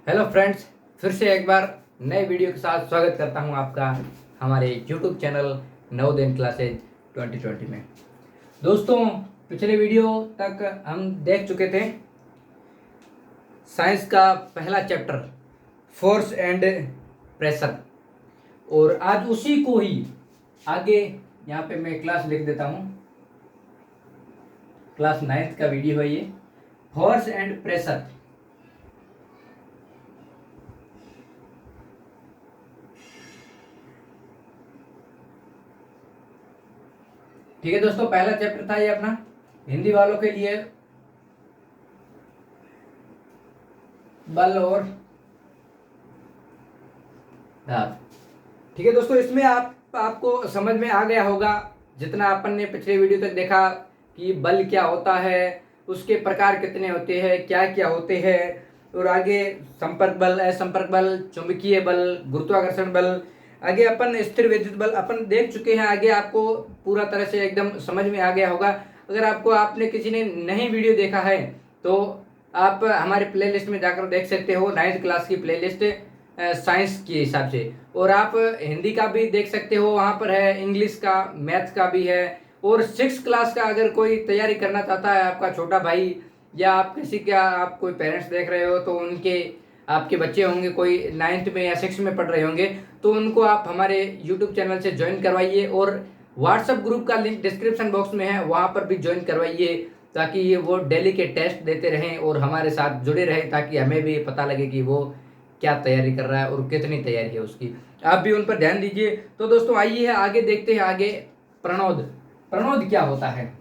Hello friends, फिर से एक बार नए वीडियो के साथ स्वागत करता हूं आपका हमारे यूट्यूब चैनल नवोदय क्लासेज 2020 में। दोस्तों, पिछले वीडियो तक हम देख चुके थे साइंस का पहला चैप्टर फोर्स एंड प्रेशर, और आज उसी को ही आगे यहाँ पे मैं क्लास लिख देता हूँ। क्लास 9th का वीडियो है ये, फोर्स एंड प्रेशर। ठीक है दोस्तों, पहला चैप्टर था ये अपना हिंदी वालों के लिए, बल और दाब। ठीक है दोस्तों, इसमें आपको समझ में आ गया होगा जितना अपन ने पिछले वीडियो तक देखा कि बल क्या होता है, उसके प्रकार कितने होते हैं, क्या क्या होते हैं, और आगे संपर्क बल, असंपर्क बल, चुंबकीय बल, गुरुत्वाकर्षण बल, आगे अपन स्थिर विद्युत बल अपन देख चुके हैं। आगे आपको पूरा तरह से एकदम समझ में आ गया होगा। अगर आपने किसी ने नहीं वीडियो देखा है तो आप हमारे प्लेलिस्ट में जाकर देख सकते हो, 9th क्लास की प्लेलिस्ट साइंस के हिसाब से, और आप हिंदी का भी देख सकते हो, वहाँ पर है, इंग्लिश का, मैथ का भी है, और 6th क्लास का अगर कोई तैयारी करना चाहता है, आपका छोटा भाई या आप किसी का, आप कोई पेरेंट्स देख रहे हो तो उनके आपके बच्चे होंगे, कोई 9th में या 6th में पढ़ रहे होंगे, तो उनको आप हमारे यूट्यूब चैनल से ज्वाइन करवाइए, और व्हाट्सएप ग्रुप का लिंक डिस्क्रिप्शन बॉक्स में है, वहाँ पर भी ज्वाइन करवाइए, ताकि ये वो डेली के टेस्ट देते रहें और हमारे साथ जुड़े रहें, ताकि हमें भी पता लगे कि वो क्या तैयारी कर रहा है और कितनी तैयारी है उसकी। आप भी उन पर ध्यान दीजिए। तो दोस्तों आइए आगे देखते हैं, आगे प्रणोद। प्रणोद क्या होता है,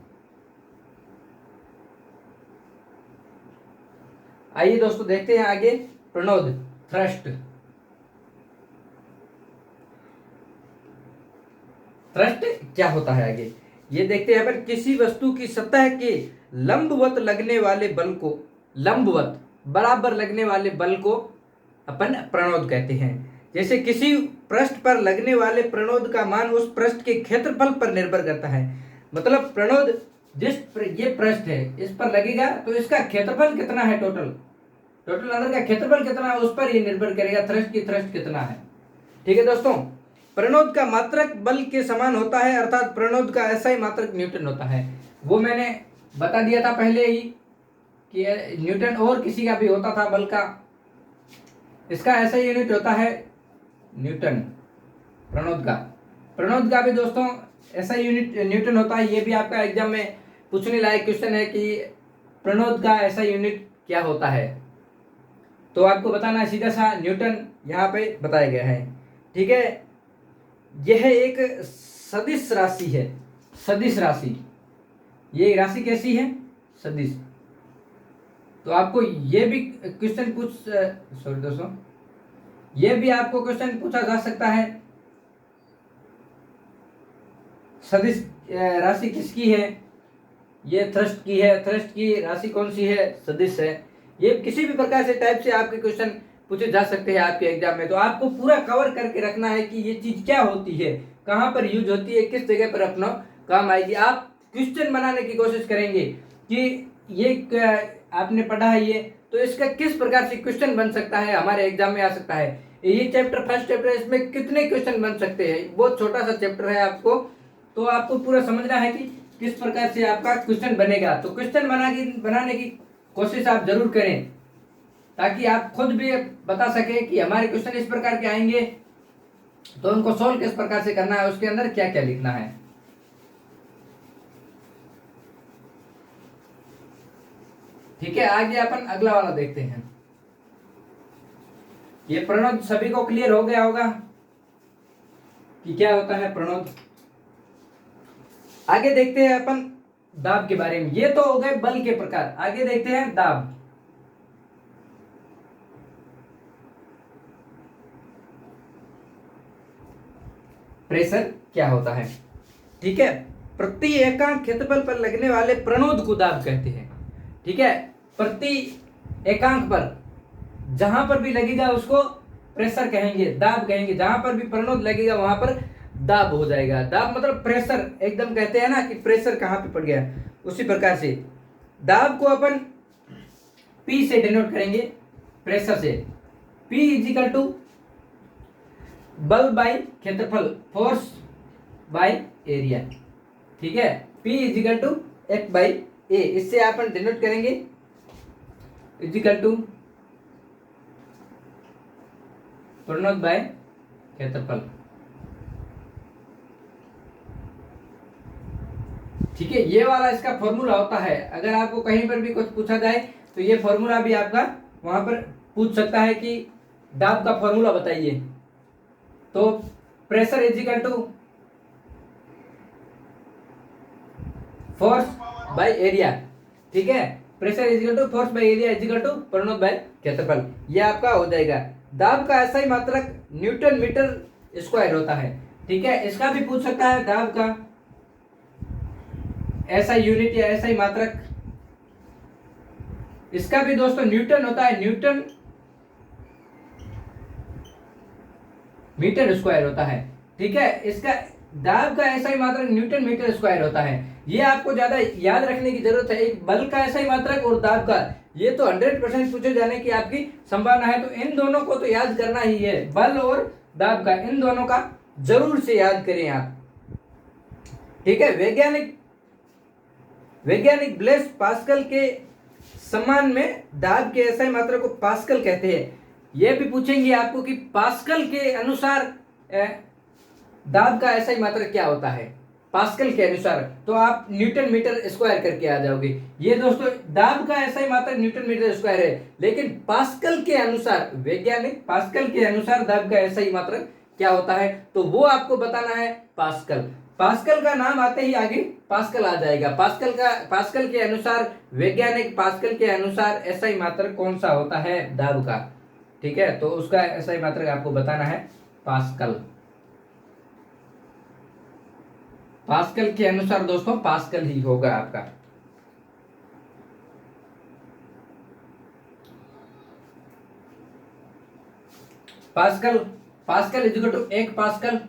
आइए दोस्तों देखते हैं आगे। प्रणोद, थ्रस्ट। थ्रस्ट क्या होता है आगे ये देखते हैं अपन। किसी वस्तु की सतह के लंबवत लगने वाले बल को, लंबवत बराबर लगने वाले बल को अपन प्रणोद कहते हैं। जैसे किसी पृष्ठ पर लगने वाले प्रणोद का मान उस पृष्ठ के क्षेत्रफल पर निर्भर करता है। मतलब प्रणोद ये पृष्ठ है, इस पर लगेगा तो इसका क्षेत्रफल कितना है, टोटल अंदर का क्षेत्रफल कितना है, उस पर ये निर्भर करेगा थ्रस्ट की थ्रस्ट कितना है। ठीक है दोस्तों, प्रणोद का मात्रक बल के समान होता है, अर्थात प्रणोद का ऐसा ही मात्रक न्यूटन होता है। वो मैंने बता दिया था पहले ही कि न्यूटन और किसी का भी होता था बल का, इसका ऐसा ही यूनिट होता है न्यूटन। प्रणोद का भी दोस्तों ऐसा यूनिट न्यूटन होता है। ये भी आपका एग्जाम में पूछने लायक क्वेश्चन है कि प्रणोद का ऐसा यूनिट क्या होता है, तो आपको बताना है सीधा सा, न्यूटन यहाँ पे बताया गया है। ठीक है, यह एक सदिश राशि है। सदिश राशि, ये राशि कैसी है, सदिश। तो आपको ये भी क्वेश्चन सॉरी दोस्तों, ये भी आपको क्वेश्चन पूछा जा सकता है, सदिश राशि किसकी है, ये थ्रस्ट की है, थ्रस्ट की राशि कौन सी है, सदिश है। ये किसी भी प्रकार से टाइप से आपके क्वेश्चन पूछे जा सकते हैं आपके एग्जाम में। तो आपको पूरा कवर करके रखना है कि ये चीज क्या होती है, कहाँ पर यूज होती है, किस जगह पर अपना काम आएगी। आप क्वेश्चन बनाने की कोशिश करेंगे कि ये आपने पढ़ा है ये, तो इसका किस प्रकार से क्वेश्चन बन सकता है, हमारे एग्जाम में आ सकता है। ये चैप्टर फर्स्ट चैप्टर है, इसमें कितने क्वेश्चन बन सकते हैं, बहुत छोटा सा चैप्टर है आपको, तो आपको पूरा समझना है कि किस प्रकार से आपका क्वेश्चन बनेगा। तो क्वेश्चन बनाने की कोशिश आप जरूर करें, ताकि आप खुद भी बता सके कि हमारे क्वेश्चन इस प्रकार के आएंगे, तो उनको सोल्व किस प्रकार से करना है, उसके अंदर क्या क्या लिखना है। ठीक है, आगे अपन अगला वाला देखते हैं। ये प्रणोद सभी को क्लियर हो गया होगा कि क्या होता है प्रणोद। आगे देखते हैं अपन दाब के बारे में। ये तो हो गए बल के प्रकार, आगे देखते हैं दाब। प्रेशर क्या होता है। ठीक है, प्रति एकांक क्षेत्रफल पर लगने वाले प्रणोद को दाब कहते हैं। ठीक है, प्रति एकांक पर जहां पर भी लगेगा उसको प्रेशर कहेंगे, दाब कहेंगे। जहां पर भी प्रणोद लगेगा वहां पर दाब हो जाएगा। दाब मतलब प्रेशर, एकदम कहते हैं ना कि प्रेशर कहां पे पड़ गया, उसी प्रकार से दाब को अपन P से डिनोट करेंगे, प्रेशर से। P इजिकल टू बल बाई क्षेत्रफल, फोर्स बाई एरिया, ठीक है। P is equal to F by A, इससे अपन डिनोट करेंगे इजिकल टू प्रणोत बाय क्षेत्रफल, ठीक है। ये वाला इसका फॉर्मूला होता है। अगर आपको कहीं पर भी कुछ पूछा जाए तो ये फॉर्मूला भी आपका वहां पर पूछ सकता है कि दाब का फॉर्मूला बताइए। तो pressure is equal to force by area, ठीक है। Pressure is equal to force by area is equal to प्रणोत बाय क्षेत्रफल, ये आपका हो जाएगा। दाब का ऐसा ही मात्रक न्यूटन मीटर स्क्वायर होता है, ठीक है। इसका भी पूछ सकता है दाब का ऐसा यूनिट या ऐसा ही मात्रक, इसका भी दोस्तों न्यूटन होता है, न्यूटन मीटर स्क्वायर होता है, ठीक है। इसका दाब का ऐसा ही मात्रक न्यूटन मीटर स्क्वायर होता है। ये आपको ज्यादा याद रखने की जरूरत है। एक बल का ऐसा ही मात्रक और दाब का, ये तो 100% पूछे जाने की आपकी संभावना है। तो इन दोनों को तो याद करना ही है, बल और दाब का, इन दोनों का जरूर से याद करें आप, ठीक है। वैज्ञानिक ब्लेस पास्कल के सम्मान में दाब के ऐसा ही मात्रा को पास्कल कहते हैं। यह भी पूछेंगे आपको कि पास्कल के अनुसार दाब का ऐसा ही मात्रा क्या होता है, पास्कल के अनुसार, तो आप न्यूटन मीटर स्क्वायर करके आ जाओगे। ये दोस्तों दाब का ऐसा ही मात्रा न्यूटन मीटर स्क्वायर है, लेकिन पास्कल के अनुसार, वैज्ञानिक पास्कल के अनुसार दाब का ऐसा ही मात्रा क्या होता है, तो वो आपको बताना है पास्कल। पास्कल का नाम आते ही आगे पास्कल आ जाएगा। पास्कल के अनुसार, वैज्ञानिक पास्कल के अनुसार ऐसा ही मात्रक कौन सा होता है दाब का, ठीक है। तो उसका ऐसा ही मात्रक आपको बताना है पास्कल। पास्कल के अनुसार दोस्तों पास्कल ही होगा आपका। Pascal equal to 1 pascal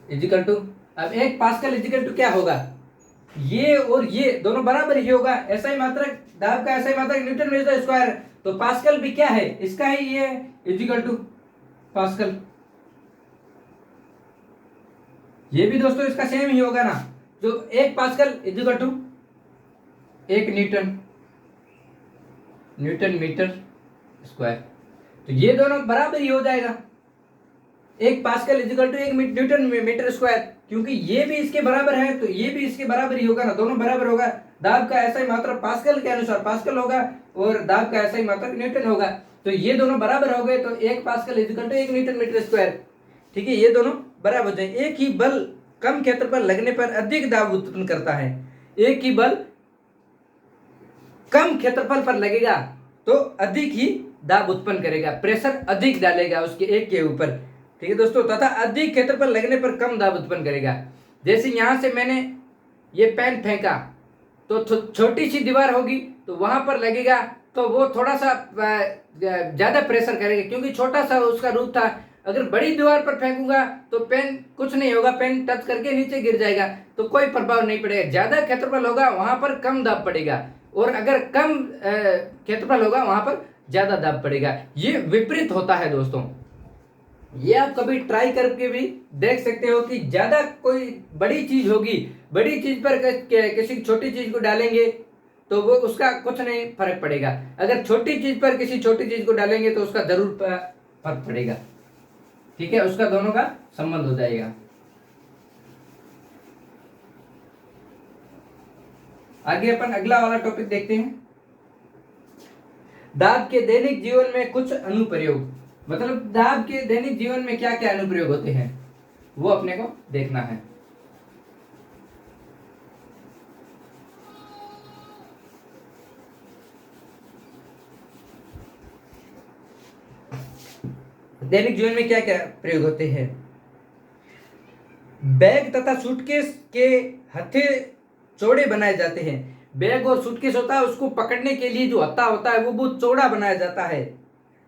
equal to, अब 1 पास्कल इजिकल टू क्या होगा, ये और ये दोनों बराबर ही होगा। ऐसा ही मात्रक दाब का ऐसा ही मात्रक न्यूटन मीटर स्क्वायर, तो पास्कल भी क्या है, इसका ही ये इजिकल टू पास्कल। ये भी दोस्तों इसका सेम ही होगा ना, जो 1 pascal equal to 1 newton metre square, तो ये दोनों बराबर ही हो जाएगा। 1 pascal equal to 1 newton metre square, क्योंकि ये भी इसके बराबर है तो ये भी इसके बराबर ही होगा ना, दोनों बराबर होगा। दाब का ऐसा ही मात्रा पास्कल के अनुसार पास्कल होगा और दाब का ऐसा ही मात्रा न्यूटन होगा, तो ये दोनों बराबर हो गए। तो 1 pascal equal to 1 newton metre square, ठीक है। ये दोनों बराबर हो जाए। एक ही बल कम क्षेत्रफल लगने पर अधिक दाब उत्पन्न करता है। एक ही बल कम क्षेत्रफल पर लगेगा तो अधिक ही दाब उत्पन्न करेगा, प्रेशर अधिक डालेगा उसके एक के ऊपर, ठीक है दोस्तों। तथा अधिक क्षेत्रफल लगने पर कम दाब उत्पन्न करेगा। जैसे यहां से मैंने ये पेन फेंका तो छोटी सी दीवार होगी तो वहां पर लगेगा, तो वो थोड़ा सा ज्यादा प्रेशर करेगा क्योंकि छोटा सा उसका रूप था। अगर बड़ी दीवार पर फेंकूंगा तो पेन कुछ नहीं होगा, पेन टच करके नीचे गिर जाएगा तो कोई प्रभाव नहीं पड़ेगा। ज्यादा क्षेत्रफल होगा वहां पर कम दाब पड़ेगा, और अगर कम क्षेत्रफल होगा वहां पर ज्यादा दाब पड़ेगा। ये विपरीत होता है दोस्तों। ये आप कभी ट्राई करके भी देख सकते हो कि ज्यादा कोई बड़ी चीज होगी, बड़ी चीज पर किसी छोटी चीज को डालेंगे तो वो उसका कुछ नहीं फर्क पड़ेगा। अगर छोटी चीज पर किसी छोटी चीज को डालेंगे तो उसका जरूर फर्क पड़ेगा, ठीक है। उसका दोनों का संबंध हो जाएगा। आगे अपन अगला वाला टॉपिक देखते हैं, दाब के दैनिक जीवन में कुछ अनुप्रयोग। मतलब दाब के दैनिक जीवन में क्या क्या अनुप्रयोग होते हैं वो अपने को देखना है। दैनिक जीवन में क्या क्या प्रयोग होते हैं। बैग तथा सूटकेस के हत्थे चौड़े बनाए जाते हैं। बैग और सूटकेस होता है, उसको पकड़ने के लिए जो हत्था होता है वो बहुत चौड़ा बनाया जाता है,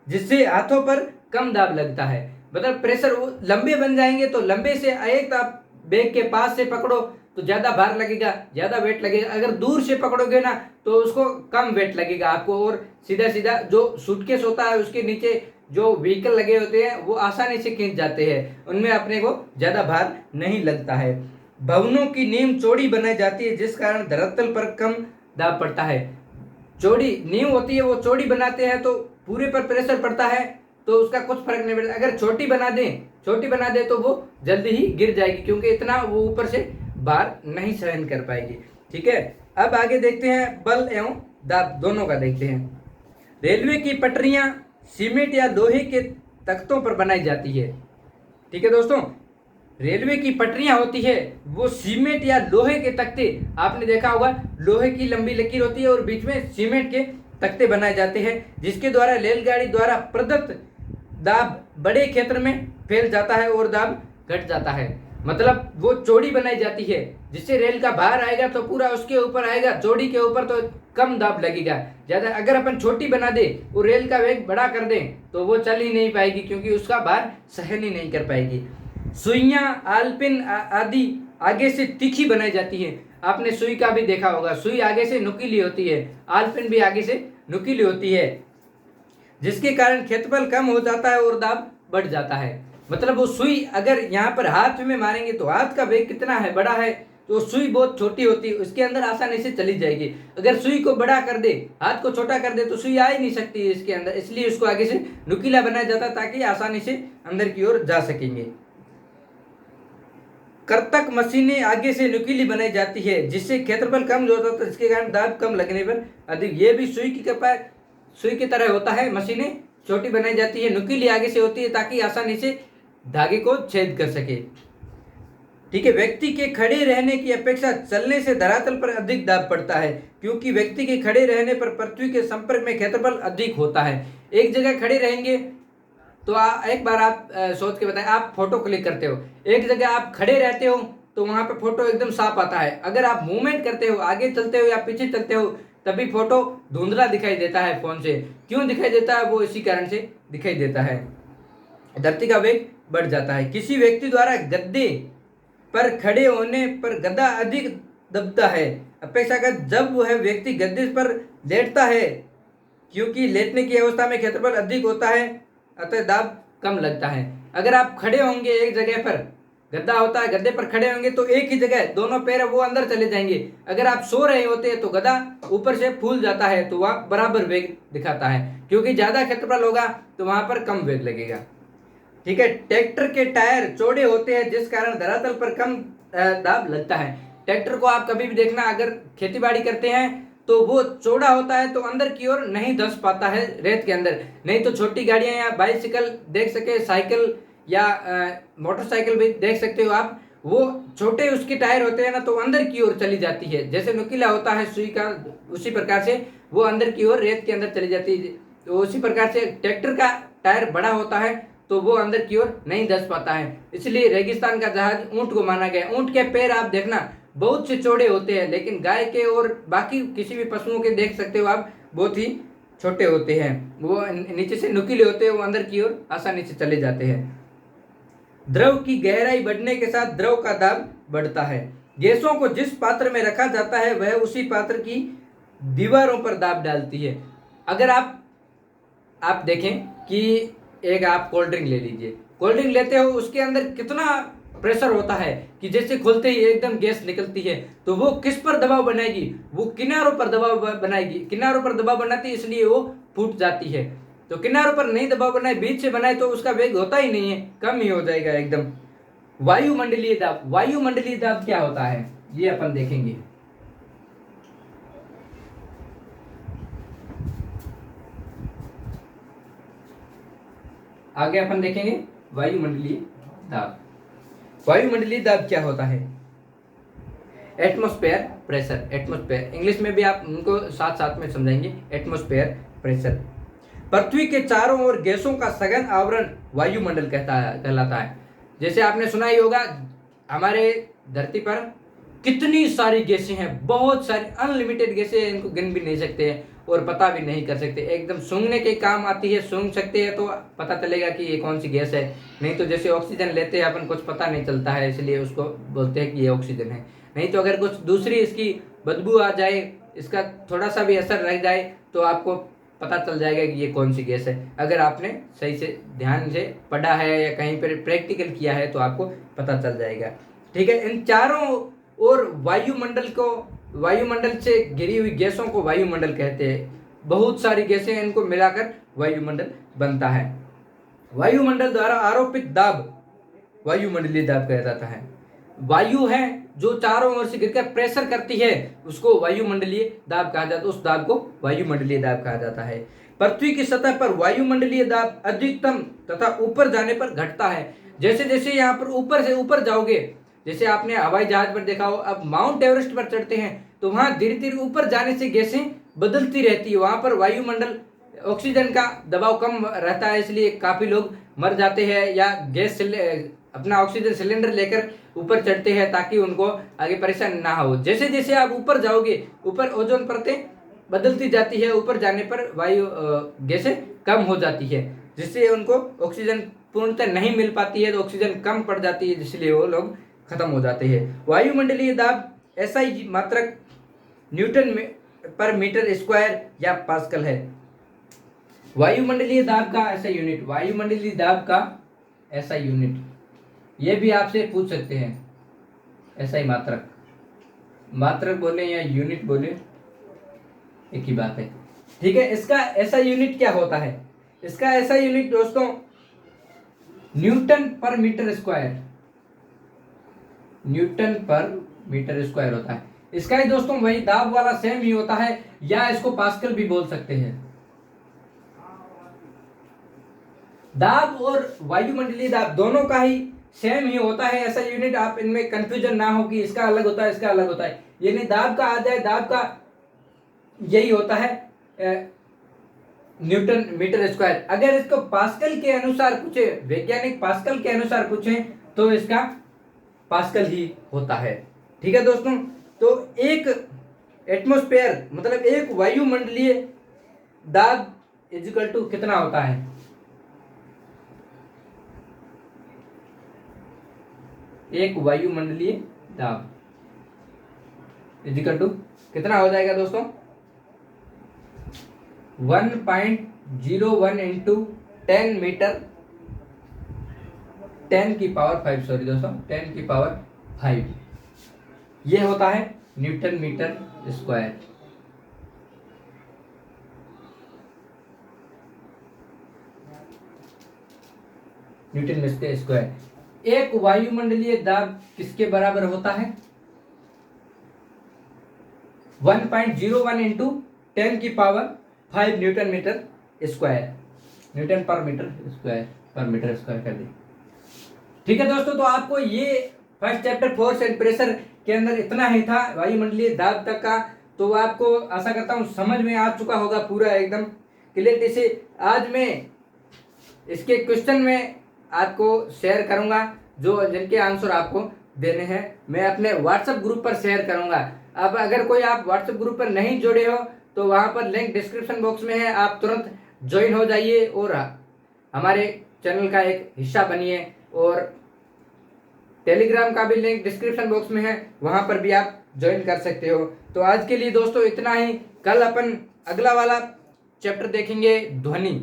जिससे हाथों पर कम दाब लगता है। मतलब प्रेशर वो लंबे बन जाएंगे तो लंबे से एक आप बैग के पास से पकड़ो तो ज्यादा भार लगेगा, ज्यादा वेट लगेगा। अगर दूर से पकड़ोगे ना तो उसको कम वेट लगेगा आपको, और सीधा सीधा जो सूटकेस होता है उसके नीचे जो व्हीकल लगे होते हैं वो आसानी से खींच जाते हैं, उनमें अपने को ज्यादा भार नहीं लगता है। भवनों की नींव चौड़ी बनाई जाती है जिस कारण धरातल पर कम दाब पड़ता है। चौड़ी नींव होती है वो चौड़ी बनाते हैं तो पूरे पर प्रेशर पड़ता है तो उसका कुछ फर्क नहीं पड़ता। अगर छोटी बना दे तो वो जल्दी ही गिर जाएगी क्योंकि इतना वो ऊपर से भार नहीं सहन कर पाएगी। ठीक है, अब आगे देखते हैं बल एवं दाब दोनों का देखते हैं। रेलवे की पटरियां सीमेंट या लोहे के तख्तों पर बनाई जाती है। ठीक है दोस्तों, रेलवे की पटरियां होती है वो सीमेंट या लोहे के तख्ते, आपने देखा होगा लोहे की लंबी लकीर होती है और बीच में सीमेंट के तख्ते बनाए जाते हैं जिसके द्वारा रेलगाड़ी द्वारा प्रदत्त दाब बड़े क्षेत्र में फैल जाता है और दाब घट जाता है। मतलब वो चौड़ी बनाई जाती है जिससे रेल का भार आएगा तो पूरा उसके ऊपर आएगा, चौड़ी के ऊपर तो कम दाब लगेगा ज्यादा। अगर अपन छोटी बना दे और रेल का वेग बड़ा कर दें तो वो चल ही नहीं पाएगी क्योंकि उसका भार सहन ही नहीं कर पाएगी। सुइयां आलपिन आदि आगे से तीखी बनाई जाती है। आपने सुई का भी देखा होगा, सुई आगे से नुकीली होती है, आलपिन भी आगे से नुकीली होती है जिसके कारण क्षेत्रफल कम हो जाता है और दाब बढ़ जाता है। मतलब वो सुई अगर यहाँ पर हाथ में मारेंगे तो हाथ का वेग कितना है, बड़ा है, तो सुई बहुत छोटी होती है, उसके अंदर आसानी से चली जाएगी। अगर सुई को बड़ा कर दे, हाथ को छोटा कर दे तो सुई आ ही नहीं सकती इसके अंदर, इसलिए उसको आगे से नुकीला बनाया जाता है ताकि आसानी से अंदर की ओर जा सकेंगे। कर्तक मशीनें आगे से नुकीली बनाई जाती है जिससे क्षेत्रफल कम जो होता है जिसके कारण दाब कम लगने पर अधिक, ये भी सुई की तरह होता है। मशीनें छोटी बनाई जाती है, नुकीली आगे से होती है ताकि आसानी से धागे को छेद कर सके। ठीक है, व्यक्ति के खड़े रहने की अपेक्षा चलने से धरातल पर अधिक दाब पड़ता है क्योंकि व्यक्ति के खड़े रहने पर पृथ्वी के संपर्क में क्षेत्रफल अधिक होता है। एक जगह खड़े रहेंगे तो एक बार आप सोच के बताएं, आप फोटो क्लिक करते हो, एक जगह आप खड़े रहते हो तो वहां पे फोटो एकदम साफ आता है। अगर आप मूवमेंट करते हो, आगे चलते हो या पीछे चलते हो, तभी फोटो धुंधला दिखाई देता है फोन से। क्यों दिखाई देता है? वो इसी कारण से दिखाई देता है, धरती का वेग बढ़ जाता है। किसी व्यक्ति द्वारा गद्दे पर खड़े होने पर गद्दा अधिक दबता है अपेक्षाकृत जब वह व्यक्ति गद्दे पर लेटता है क्योंकि लेटने की अवस्था में क्षेत्रफल अधिक होता है अतः दाब कम लगता है। अगर आप खड़े होंगे एक जगह पर, गद्दा होता है, गद्दे पर खड़े होंगे तो एक ही जगह दोनों पैर वो अंदर चले जाएंगे। अगर आप सो रहे होते हैं तो गद्दा ऊपर से फूल जाता है तो वह बराबर वेग दिखाता है क्योंकि ज्यादा क्षेत्रफल होगा तो वहां पर कम वेग लगेगा। ठीक है, ट्रैक्टर के टायर चौड़े होते हैं जिस कारण धरातल पर कम दाब लगता है। ट्रैक्टर को आप कभी भी देखना, अगर खेतीबाड़ी करते हैं तो वो चौड़ा होता है तो अंदर की ओर नहीं धंस पाता है रेत के अंदर। नहीं तो छोटी गाड़ियां या बाइसिकल देख सके, साइकिल या मोटरसाइकिल भी देख सकते हो आप, वो छोटे उसके टायर होते हैं ना तो अंदर की ओर चली जाती है। जैसे नुकीला होता है सुई का, उसी प्रकार से वो अंदर की ओर रेत के अंदर चली जाती है। तो उसी प्रकार से ट्रैक्टर का टायर बड़ा होता है तो वो अंदर की ओर नहीं धंस पाता है, इसलिए रेगिस्तान का जहाज ऊंट को माना गया। ऊंट के पैर आप देखना बहुत से चौड़े होते हैं, लेकिन गाय के और बाकी किसी भी पशुओं के देख सकते हो आप बहुत ही छोटे होते हैं, वो नीचे से नुकीले होते हैं, वो अंदर की ओर आसानी से चले जाते हैं। द्रव की गहराई बढ़ने के साथ द्रव का दाब बढ़ता है। गैसों को जिस पात्र में रखा जाता है वह उसी पात्र की दीवारों पर दाब डालती है। अगर आप देखें कि एक आप कोल्ड ड्रिंक ले लीजिए, कोल्ड ड्रिंक लेते हो, उसके अंदर कितना प्रेशर होता है कि जैसे खोलते ही एकदम गैस निकलती है, तो वो किस पर दबाव बनाएगी? वो किनारों पर दबाव बनाएगी। किनारों पर दबाव बनाती है इसलिए वो फूट जाती है। तो किनारों पर नहीं दबाव बनाए, बीच से बनाए तो उसका वेग होता ही नहीं है, कम ही हो जाएगा एकदम। वायुमंडलीय दाब, वायुमंडलीय दाब क्या होता है ये अपन देखेंगे। आगे अपन देखेंगे वायुमंडलीय दाब। वायुमंडलीय दाब क्या होता है? एटमॉस्फेयर प्रेशर, एटमॉस्फेयर इंग्लिश में भी आप उनको साथ साथ में समझाएंगे। एटमॉस्फेयर प्रेशर, पृथ्वी के चारों ओर गैसों का सघन आवरण वायुमंडल कहलाता है। जैसे आपने सुना ही होगा हमारे धरती पर कितनी सारी गैसें हैं, बहुत सारी अनलिमिटेड गैसें हैं, इनको गिन भी नहीं सकते हैं और पता भी नहीं कर सकते। एकदम सूंघने के काम आती है, सूंघ सकते हैं तो पता चलेगा कि ये कौन सी गैस है। नहीं तो जैसे ऑक्सीजन लेते हैं अपन, कुछ पता नहीं चलता है, इसलिए उसको बोलते हैं कि ये ऑक्सीजन है। नहीं तो अगर कुछ दूसरी इसकी बदबू आ जाए, इसका थोड़ा सा भी असर रह जाए तो आपको पता चल जाएगा कि ये कौन सी गैस है। अगर आपने सही से ध्यान से पढ़ा है या कहीं पर प्रैक्टिकल किया है तो आपको पता चल जाएगा। ठीक है, इन चारों ओर वायुमंडल से घिरी हुई गैसों को वायुमंडल कहते हैं। बहुत सारी गैसें, इनको मिलाकर वायुमंडल बनता है। वायुमंडल द्वारा आरोपित दाब वायुमंडलीय दाब कहा जाता है। वायु है जो चारों ओर से गिरकर प्रेशर करती है, उसको वायुमंडलीय दाब कहा जाता है। उस दाब को वायुमंडलीय दाब कहा जाता है। पृथ्वी की सतह पर वायुमंडलीय दाब अधिकतम तथा ऊपर जाने पर घटता है। जैसे जैसे यहाँ पर ऊपर से ऊपर जाओगे, जैसे आपने हवाई जहाज पर देखा हो, अब माउंट एवरेस्ट पर चढ़ते हैं तो वहां धीरे धीरे ऊपर जाने से गैसें बदलती रहती है। वहां पर वायुमंडल ऑक्सीजन का दबाव कम रहता है, इसलिए काफी लोग मर जाते हैं या गैस अपना ऑक्सीजन सिलेंडर लेकर ऊपर चढ़ते हैं ताकि उनको आगे परेशान ना हो। जैसे जैसे आप ऊपर जाओगे, ऊपर ओजोन परतें बदलती जाती है, ऊपर जाने पर वायु गैसें कम हो जाती है, जिससे उनको ऑक्सीजन पूर्णतः नहीं मिल पाती है, तो ऑक्सीजन कम पड़ जाती है, इसलिए वो लोग खत्म हो जाते हैं। वायुमंडलीय दाब SI मात्रक न्यूटन पर मीटर स्क्वायर या पास्कल है। वायुमंडलीय दाब का SI यूनिट, वायुमंडलीय दाब का SI यूनिट, ये भी आपसे पूछ सकते हैं। SI मात्रक, मात्रक बोले या यूनिट बोले एक ही बात है। ठीक है, इसका SI यूनिट क्या होता है? इसका SI यूनिट दोस्तों Newton per metre square, newton per metre square होता है। इसका ही दोस्तों वही दाब वाला सेम ही होता है, या इसको पास्कल भी बोल सकते हैं। दाब और वायुमंडलीय दाब दोनों का ही सेम ही होता है ऐसा यूनिट। आप इनमें कंफ्यूजन ना हो कि इसका अलग होता है इसका अलग होता है। यानी दाब का आ जाए, दाब का यही होता है न्यूटन मीटर स्क्वायर। अगर इसको पास्कल के अनुसार पूछे, वैज्ञानिक पास्कल के अनुसार पूछे, तो इसका पास्कल ही होता है। ठीक है दोस्तों, तो एक एटमॉस्फेयर मतलब एक वायुमंडलीय दाब इक्वल टू कितना होता है? एक वायुमंडलीय दाब इक्वल टू कितना हो जाएगा दोस्तों? 1.01 इंटू 10 मीटर 10 की पावर 5, सॉरी दोस्तों 10 की पावर 5, ये होता है newton metre square. Newton metre square. एक वायुमंडलीय दाब किसके बराबर होता है? 1.01 इंटू 10 की power 5 newton metre square, newton per metre square, per metre square कर दी। ठीक है दोस्तों, तो आपको ये first chapter force and pressure के अंदर इतना ही था, वायुमंडलीय दाब तक का। तो आपको आशा करता हूँ समझ में आ चुका होगा पूरा एकदम क्लियरिटी से। आज मैं इसके क्वेश्चन में आपको शेयर करूंगा, जो जिनके आंसर आपको देने हैं मैं अपने व्हाट्सएप ग्रुप पर शेयर करूंगा। अब अगर कोई आप व्हाट्सएप ग्रुप पर नहीं जुड़े हो तो वहां पर लिंक डिस्क्रिप्शन बॉक्स में है, आप तुरंत ज्वाइन हो जाइए और हमारे चैनल का एक हिस्सा बनिए। और टेलीग्राम का भी लिंक डिस्क्रिप्शन बॉक्स में है, वहां पर भी आप ज्वाइन कर सकते हो। तो आज के लिए दोस्तों इतना ही। कल अपन अगला वाला चैप्टर देखेंगे ध्वनि।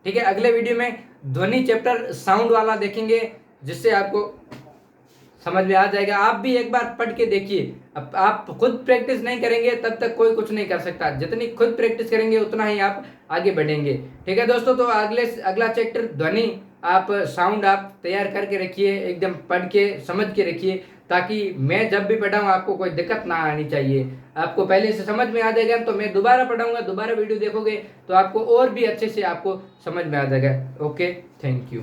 ठीक है, अगले वीडियो में ध्वनि चैप्टर साउंड वाला देखेंगे, जिससे आपको समझ में आ जाएगा। आप भी एक बार पढ़ के देखिए। अब आप खुद प्रैक्टिस नहीं करेंगे तब तक कोई कुछ नहीं कर सकता। जितनी खुद प्रैक्टिस करेंगे उतना ही आप आगे बढ़ेंगे। ठीक है दोस्तों, तो अगला चैप्टर ध्वनि, आप साउंड आप तैयार करके रखिए, एकदम पढ़ के समझ के रखिए, ताकि मैं जब भी पढ़ाऊँ आपको कोई दिक्कत ना आनी चाहिए। आपको पहले से समझ में आ जाएगा, तो मैं दोबारा पढ़ाऊंगा, दोबारा वीडियो देखोगे तो आपको और भी अच्छे से आपको समझ में आ जाएगा। Okay, thank you.